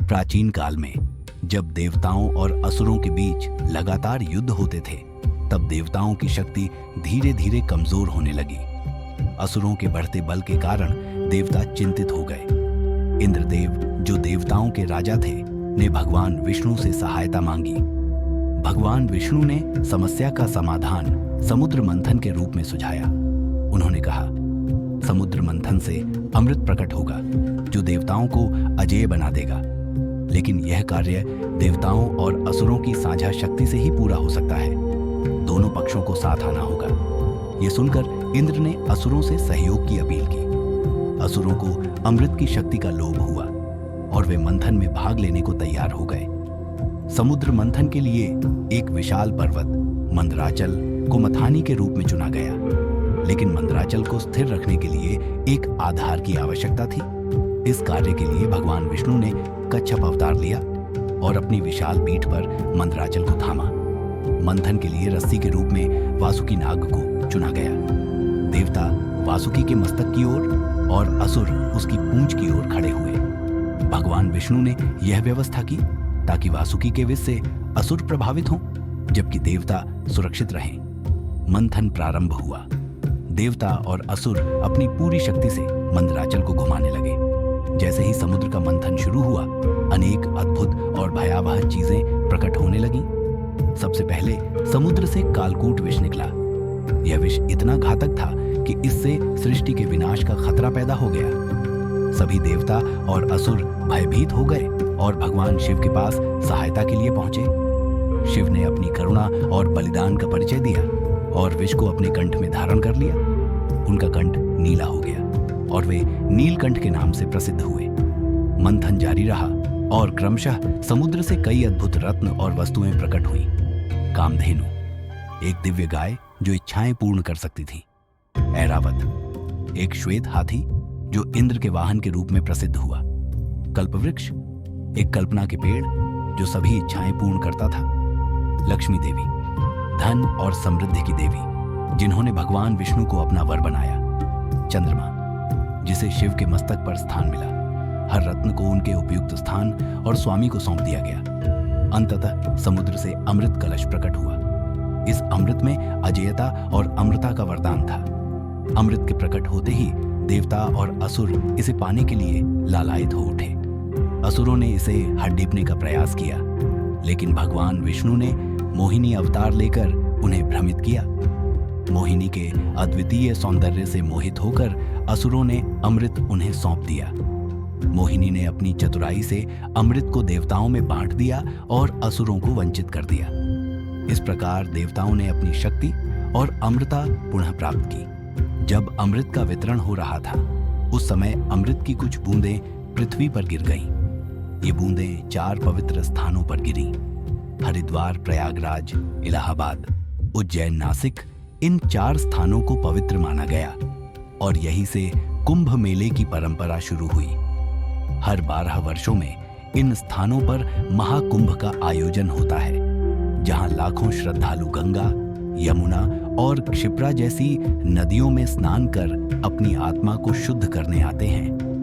प्राचीन काल में जब देवताओं और असुरों के बीच लगातार युद्ध होते थे, तब देवताओं की शक्ति धीरे धीरे कमजोर होने लगी। असुरों के बढ़ते बल के कारण देवता चिंतित हो गए। इंद्रदेव, जो देवताओं के राजा थे, ने भगवान विष्णु से सहायता मांगी। भगवान विष्णु ने समस्या का समाधान समुद्र मंथन के रूप में सुझाया। उन्होंने कहा, समुद्र मंथन से अमृत प्रकट होगा जो देवताओं को अजेय बना देगा, लेकिन यह कार्य देवताओं और असुरों की साझा शक्ति से ही पूरा हो सकता है। दोनों पक्षों को साथ आना होगा। यह सुनकर इंद्र ने असुरों से सहयोग की अपील की। असुरों को अमृत की शक्ति का लोभ हुआ और वे मंथन में भाग लेने को तैयार हो गए। समुद्र मंथन के लिए एक विशाल पर्वत मंदराचल को मथानी के रूप में चुना गया, लेकिन मंदराचल को स्थिर रखने के लिए एक आधार की आवश्यकता थी। इस कार्य के लिए भगवान विष्णु ने कच्छप अवतार लिया और अपनी विशाल पीठ पर मंदराचल को थामा। मंथन के लिए रस्सी के रूप में वासुकी नाग को चुना गया। देवता वासुकी के मस्तक की ओर और असुर उसकी पूंछ की ओर खड़े हुए। भगवान विष्णु ने यह व्यवस्था की ताकि वासुकी के विष से असुर प्रभावित हों, जबकि देवता सुरक्षित रहें। मंथन प्रारंभ हुआ। देवता और असुर अपनी पूरी शक्ति से मंदराचल को घुमाने लगे। जैसे ही समुद्र का मंथन शुरू हुआ, अनेक अद्भुत और भयावह चीजें प्रकट होने लगीं। सबसे पहले समुद्र से कालकूट विष निकला। यह विष इतना घातक था कि इससे सृष्टि के विनाश का खतरा पैदा हो गया। सभी देवता और असुर भयभीत हो गए और भगवान शिव के पास सहायता के लिए पहुंचे। शिव ने अपनी करुणा और बलिदान का परिचय दिया और विष को अपने कंठ में धारण कर लिया। उनका कंठ नीला हो गया और वे नीलकंठ के नाम से प्रसिद्ध हुए। मंथन जारी रहा और क्रमशः समुद्र से कई अद्भुत रत्न और वस्तुएं प्रकट हुई। कामधेनु, एक दिव्य गाय जो इच्छाएं पूर्ण कर सकती थी। ऐरावत, एक श्वेत हाथी जो इंद्र के वाहन के रूप में प्रसिद्ध हुआ। कल्पवृक्ष, एक कल्पना के पेड़ जो सभी इच्छाएं पूर्ण करता था। लक्ष्मी देवी, धन और समृद्धि की देवी, जिन्होंने भगवान विष्णु को अपना वर बनाया। चंद्रमा, जिसे शिव के मस्तक पर स्थान मिला। हर रत्न को उनके उपयुक्त स्थान और स्वामी को सौंप दिया गया। अंततः समुद्र से अमृत कलश प्रकट हुआ। इस अमृत में अजेयता और अमृता का वरदान था। अमृत के प्रकट होते ही देवता और असुर इसे पाने के लिए लालायित हो उठे। असुरों ने इसे हड़पने का प्रयास किया, लेकिन भगवान विष्णु ने मोहिनी अवतार लेकर उन्हें भ्रमित किया। मोहिनी के अद्वितीय सौंदर्य से मोहित होकर असुरों ने अमृत उन्हें सौंप दिया। मोहिनी ने अपनी चतुराई से अमृत को देवताओं में बांट दिया और असुरों को वंचित कर दिया। इस प्रकार देवताओं ने अपनी शक्ति और अमृता पुनः प्राप्त की। जब अमृत का वितरण हो रहा था, उस समय अमृत की कुछ बूंदें पृथ्वी पर गिर गईं। ये बूंदें 4 पवित्र स्थानों पर गिरीं। हरिद्वार, प्रयागराज, इलाहाबाद, उज्जैन, नासिक, इन 4 स्थानों को पवित्र माना गया और यहीं से कुंभ मेले की परंपरा शुरू हुई। हर 12 वर्षों में इन स्थानों पर महाकुंभ का आयोजन होता है, जहां लाखों श्रद्धालु गंगा, यमुना और क्षिप्रा जैसी नदियों में स्नान कर अपनी आत्मा को शुद्ध करने आते हैं।